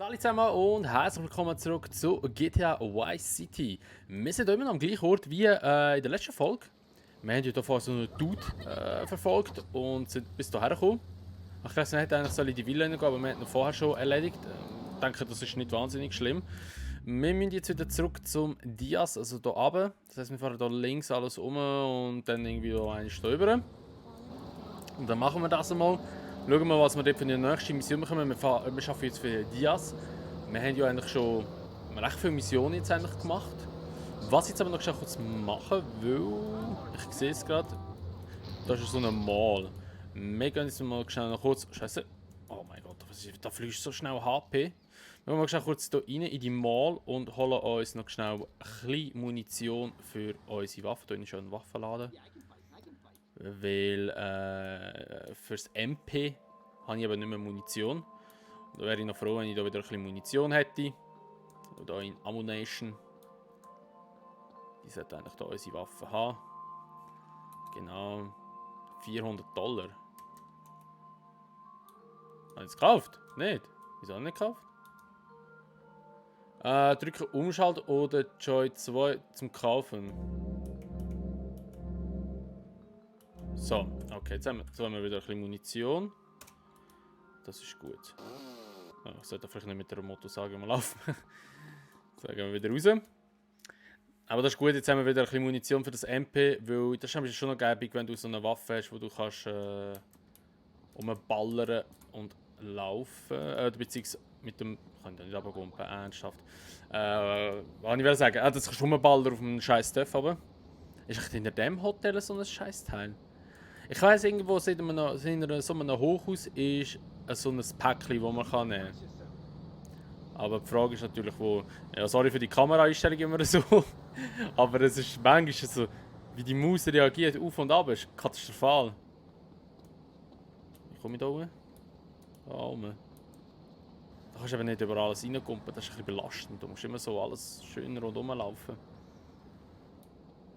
Hallo zusammen und herzlich willkommen zurück zu GTA Vice City. Wir sind immer noch am gleichen Ort wie in der letzten Folge. Wir haben ja davor so einen Dude verfolgt und sind bis hierher gekommen. Ich weiß nicht, eigentlich soll ich die Villa reingehen, aber wir haben ihn vorher schon erledigt. Ich denke, das ist nicht wahnsinnig schlimm. Wir müssen jetzt wieder zurück zum Diaz, also hier runter. Das heisst, wir fahren hier links alles um und dann irgendwie hier eine rüber. Und dann machen wir das einmal. Schauen wir, was wir dort für die nächste Mission bekommen. Wir arbeiten jetzt für Diaz. Wir haben ja eigentlich schon recht viele Missionen jetzt eigentlich gemacht. Was ich jetzt aber noch kurz machen will, ich sehe es gerade, das ist so ein Mall. Wir gehen jetzt mal schnell noch kurz. Scheiße. Oh mein Gott, da fließt so schnell HP. Wir gehen mal schnell kurz hier rein in die Mall und holen uns noch schnell ein bisschen Munition für unsere Waffen. Hier ist schon ein Waffenladen. Weil fürs MP habe ich aber nicht mehr Munition. Da wäre ich noch froh, wenn ich da wieder ein bisschen Munition hätte. Oder in Ammunition. Die sollte eigentlich da unsere Waffen haben. Genau. $400. Habe ich es gekauft? Nicht? Wieso habe ich nicht gekauft? Drücke Umschalt oder Joy 2 zum Kaufen. So, okay, jetzt haben wir wieder ein bisschen Munition. Das ist gut. Oh, ich sollte vielleicht nicht mit der Motorsage mal laufen. Jetzt gehen wir wieder raus. Aber das ist gut, jetzt haben wir wieder ein bisschen Munition für das MP, weil das ist schon noch gäbig, wenn du so eine Waffe hast, wo du kannst rumballern und laufen. Beziehungsweise mit dem... Ich kann da nicht runtergumpen, ernsthaft. Was ich will sagen, das kannst du rumballern auf einem scheiß Stuff, aber... Ist echt hinter dem Hotel so ein scheiß Teil? Ich weiss, irgendwo in so einem Hochhaus ist so ein Päckchen, das man nehmen kann. Aber die Frage ist natürlich, wo. Ja, sorry für die Kameraeinstellung immer so. Aber es ist manchmal so, wie die Maus reagiert auf und ab, ist katastrophal. Wie komme ich da oben? Da oben. Da kannst du eben nicht über alles reinkumpen, das ist ein bisschen belastend. Du musst immer so alles schön rundherum laufen.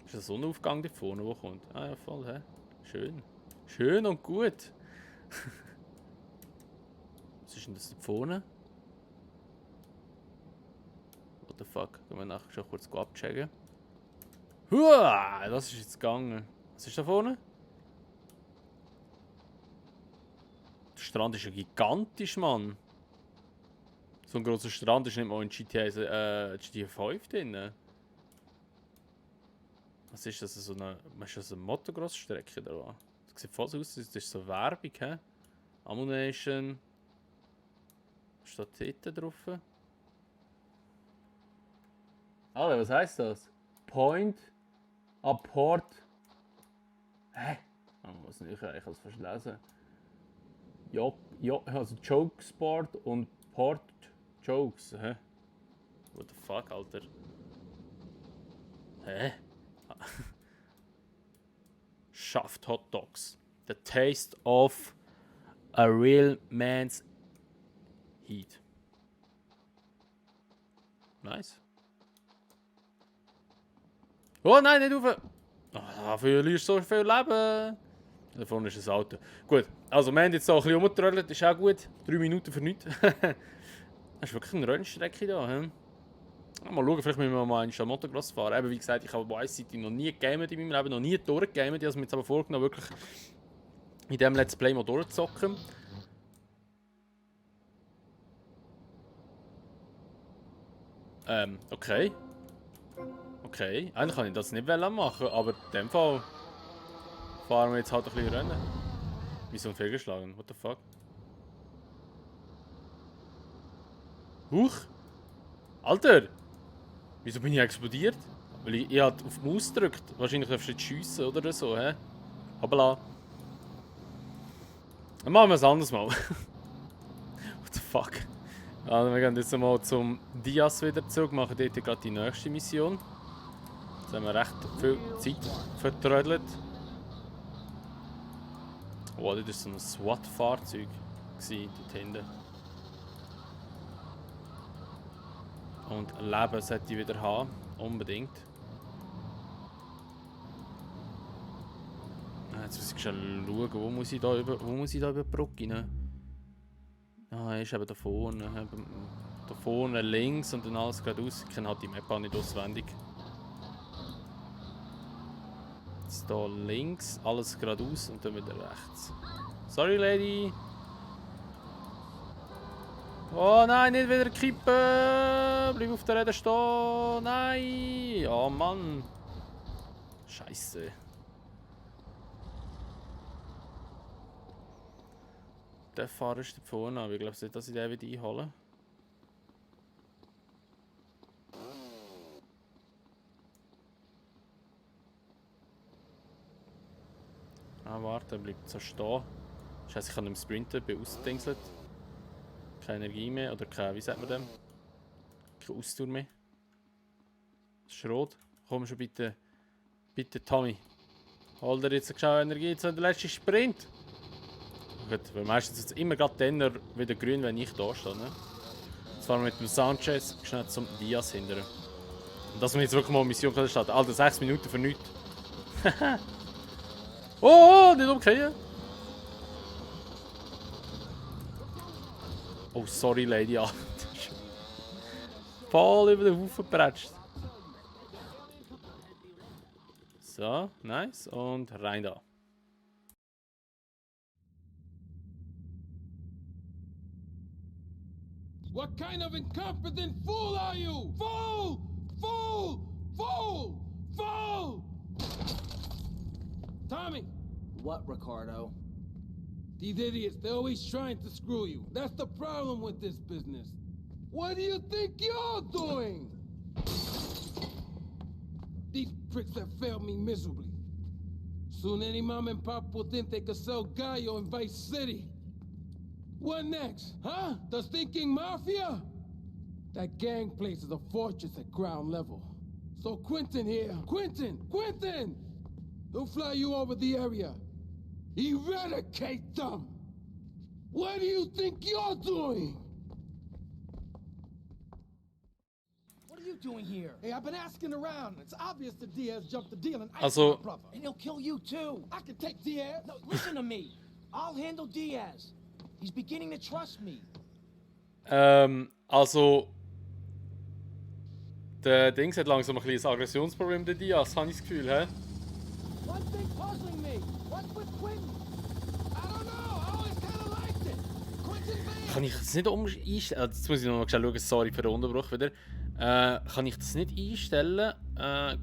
Ist das Sonnenaufgang da vorne, der kommt? Ah ja, voll, hä? Schön. Schön und gut. Was ist denn das da vorne? What the fuck? Gehen wir nachher schon kurz abchecken. Huah! Das ist jetzt gegangen. Was ist da vorne? Der Strand ist ja gigantisch, Mann. So ein grosser Strand ist nicht mal in GTA 5 drin. Was ist das? So eine Motocross-Strecke oder was? Das sieht fast aus, das ist so Werbung, hä? Ammunition. Was steht dort drauf? Alter, was heisst das? Point a Port. Hä? Man muss nicht, ich kann es fast lesen. Also Jokesport und Port Jokes, hä? What the fuck, Alter? Hä? Shaft Hot Dogs. The taste of a real man's heat. Nice. Oh nein, nicht rauf! Ah, verlierst so viel Leben. Da vorne ist ein Auto. Gut, also wir haben jetzt so ein bisschen rumgetrollt, ist auch gut. 3 Minuten für nichts. Das ist wirklich eine Rennstrecke da. He? Mal schauen, vielleicht müssen wir mal einen Motocross fahren. Eben, wie gesagt, ich habe Vice City noch nie gegamet in meinem Leben, noch nie durchgegamet. Ich habe mir jetzt aber vorgenommen, wirklich in diesem Let's Play mal durchzuzocken. Okay. Okay, eigentlich kann ich das nicht machen, aber in dem Fall fahren wir jetzt halt ein bisschen Rennen. Wieso ein fehlgeschlagen? What the fuck? Huch! Alter! Wieso bin ich explodiert? Weil ich halt auf die Maus gedrückt. Wahrscheinlich darfst du nicht schiessen oder so, hä? Hoppala. Dann machen wir es anders mal. What the fuck? Also wir gehen jetzt mal zum Diaz wieder zurück, machen dort gerade die nächste Mission. Jetzt haben wir recht viel Zeit vertrödelt. Oh, das war so ein SWAT-Fahrzeug dort hinten. Und Leben sollte ich wieder haben. Unbedingt. Jetzt muss ich schon schauen, wo muss ich da über die Brücke rein? Ah, er ist eben da vorne. Da vorne links und dann alles geradeaus. Ich kenne halt die Map auch nicht auswendig. Jetzt hier links, alles geradeaus und dann wieder rechts. Sorry, Lady. Oh nein, nicht wieder kippen! Bleib auf der Räder stehen! Nein! Oh Mann! Scheiße. Der Fahrer ist da vorne, aber ich glaube nicht, dass ich den wieder einhole. Ah, warte, er bleibt so stehen. Scheiße, ich kann nicht mehr sprinten, bin ausgedingselt. Keine Energie mehr, oder keine, wie sagt man dem? Keine Ausdauer mehr. Das ist rot. Komm schon bitte. Bitte, Tommy. Hol dir jetzt eine Energie zu der letzten Sprint. Gut, weil meistens ist es immer gerade dann wieder grün, wenn ich da stehe. Ne? Jetzt fahren wir mit dem Sanchez schnell zum Diaz hindern. Und dass wir jetzt wirklich mal eine Mission starten. Alter, 6 Minuten für nichts. Oh, nicht umkehren. Oh, sorry, Lady. Alter. Voll über den Haufen gepratscht. So, nice. Und rein da. What kind of incompetent fool are you? Fool! Fool! Fool! Fool! Tommy! What, Ricardo? These idiots, they're always trying to screw you. That's the problem with this business. What do you think you're doing? These pricks have failed me miserably. Soon any mom and pop will think they could sell Gallo in Vice City. What next, huh? The stinking mafia? That gang place is a fortress at ground level. So Quentin here, Quentin! He'll fly you over the area. Eradicate them! What do you think you're doing? What are you doing here? Hey, I've been asking around. It's obvious that Diaz jumped the deal and I Also- my brother. And he'll kill you too. I can take Diaz. No, listen to me. I'll handle Diaz. He's beginning to trust me. Also. Der Dings hat langsam ein kleines Aggressionsproblem, der Diaz, habe ich das Gefühl, hä? One thing puzzling me. What's with Quentin? I don't know. I always kind of liked it. Quentin Van. Kann ich das nicht einstellen? Jetzt muss ich noch mal schnell schauen, sorry für den Unterbruch wieder. Kann ich das nicht einstellen?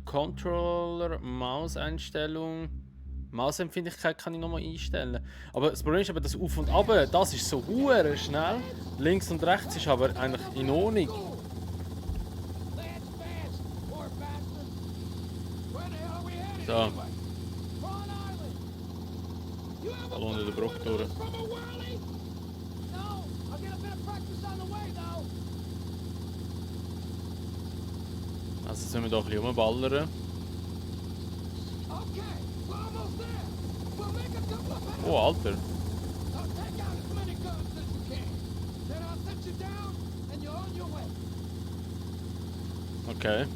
Controller, Mauseinstellung. Mausempfindlichkeit kann ich nochmal einstellen. Aber das Problem ist aber, das Auf und Ab, das ist so hure schnell. Links und rechts ist aber eigentlich in Ordnung. Lance Vance, poor bastard. Where the hell are we headed So. anyway? Prawn Island. You have a Alle unter der Brücke from durch. a whirly? No, I'll get a bit of practice on the way though. Also jetzt müssen wir hier ein bisschen rumballern. Okay, we're almost there. We'll make a couple of heads. Oh, Alter. Now take out as many guns as you can. Then I'll set you down and you're on your way. Okay.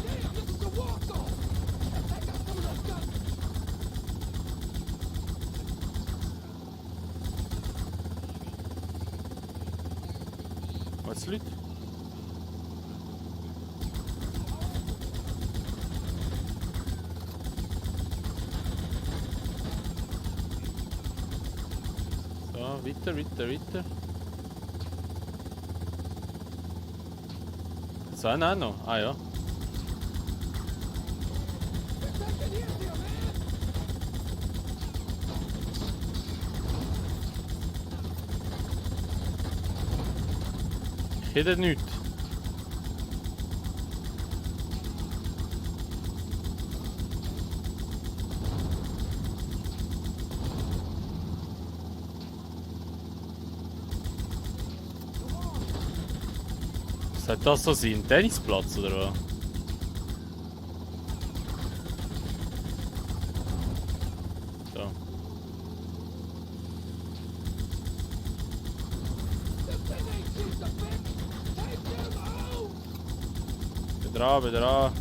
Damn, this is a war zone. Take out some of those guns. Was ist Leute? So, weiter. So, nein, noch. Ah ja. They're taking it easier, man. Ich hätte nichts. Soll das so sein? Ein Tennisplatz oder was? So. This thing ain't cheap to fix. Take them out. Bin dran.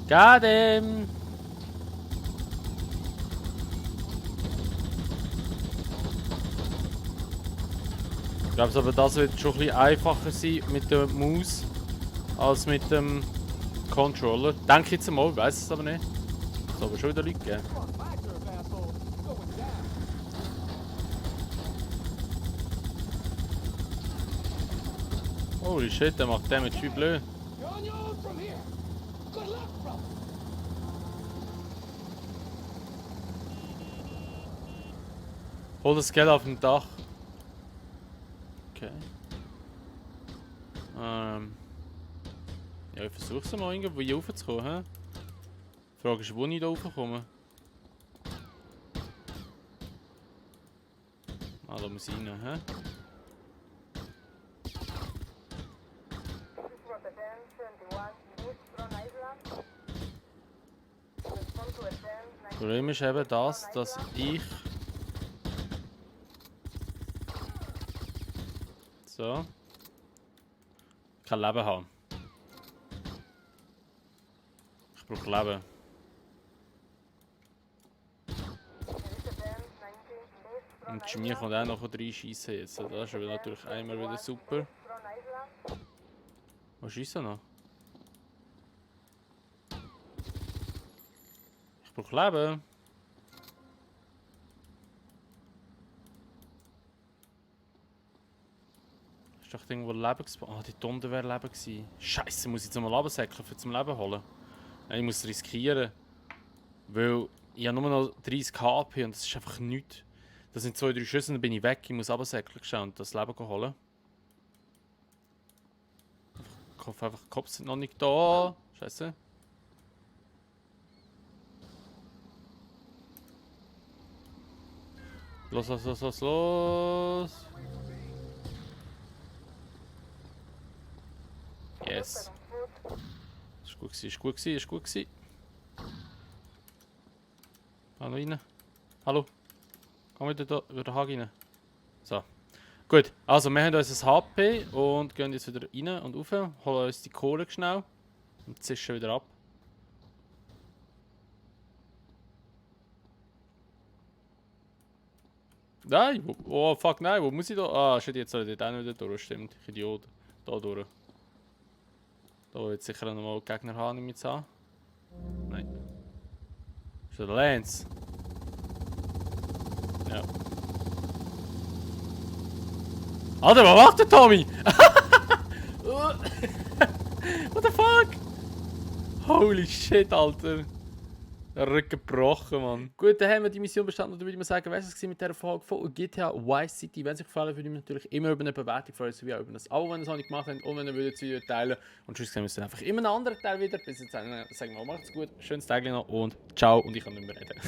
Got him! Ich glaube aber, das wird schon ein bisschen einfacher sein mit der Maus als mit dem Controller. Denke ich jetzt mal, ich weiß es aber nicht. Es soll aber schon wieder Leute geben. Come on, my turf, asshole. It's going down. Holy shit, der macht Damage wie blöd. You're on your own from here. Good luck, brother. Hol das Geld auf dem Dach. Okay. Ja, ich versuche es mal irgendwo hier raufzukommen. He? Die Frage ist, wo ich da raufkomme. Ah, da muss ich rein. He? Das Problem ist eben das, dass ich so kein Leben habe. Ich brauche Leben. Und Jimmy kann auch noch reinschießen jetzt. Das ist aber natürlich einmal wieder super. Was ist er noch? Ich brauche Leben. Ist doch irgendwo Leben gespawnt? Ah, die Tonde wäre Leben gewesen. Scheiße, muss ich jetzt mal runtersäckeln, für zum Leben holen? Nein, ich muss riskieren. Weil ich habe nur noch 30 HP und das ist einfach nichts. Das sind 2, 3 Schüsse und dann bin ich weg. Ich muss runtersäckeln und das Leben holen. Ich hoffe einfach, die Cops sind noch nicht da. Scheiße. Los, los, los, los, los. Yes. Ist gut gewesen, ist gut gewesen, ist gut gewesen. Hallo rein. Hallo. Komm wieder da, über den Hag rein. So. Gut, also wir haben unser HP und gehen jetzt wieder rein und rauf. Holen uns die Kohle schnell und zischen wieder ab. Nein, oh fuck, nein, wo muss ich da? Ah, shit, jetzt soll ich dort auch wieder durch, stimmt. Ich Idiot. Da durch. Da wird sicher noch mal Gegner haben mit an. Nein. Ist der Lance? Ja. Alter, was macht der Tommy? What the fuck? Holy shit, Alter. Der Rücken gebrochen, Mann. Gut, dann haben wir die Mission bestanden. Dann würde ich mal sagen, was es mit dieser Folge von GTA Vice City. Wenn es euch gefallen hat, würde ich mich natürlich immer über eine Bewertung freuen, sowie auch über das Abo, wenn ihr es noch nicht gemacht habt. Und wenn ihr das Video teilen. Und tschüss, sehen wir uns dann einfach immer einen anderen Teil wieder. Bis jetzt sagen wir, macht's gut, schönes Tag noch und ciao. Und ich kann nicht mehr reden.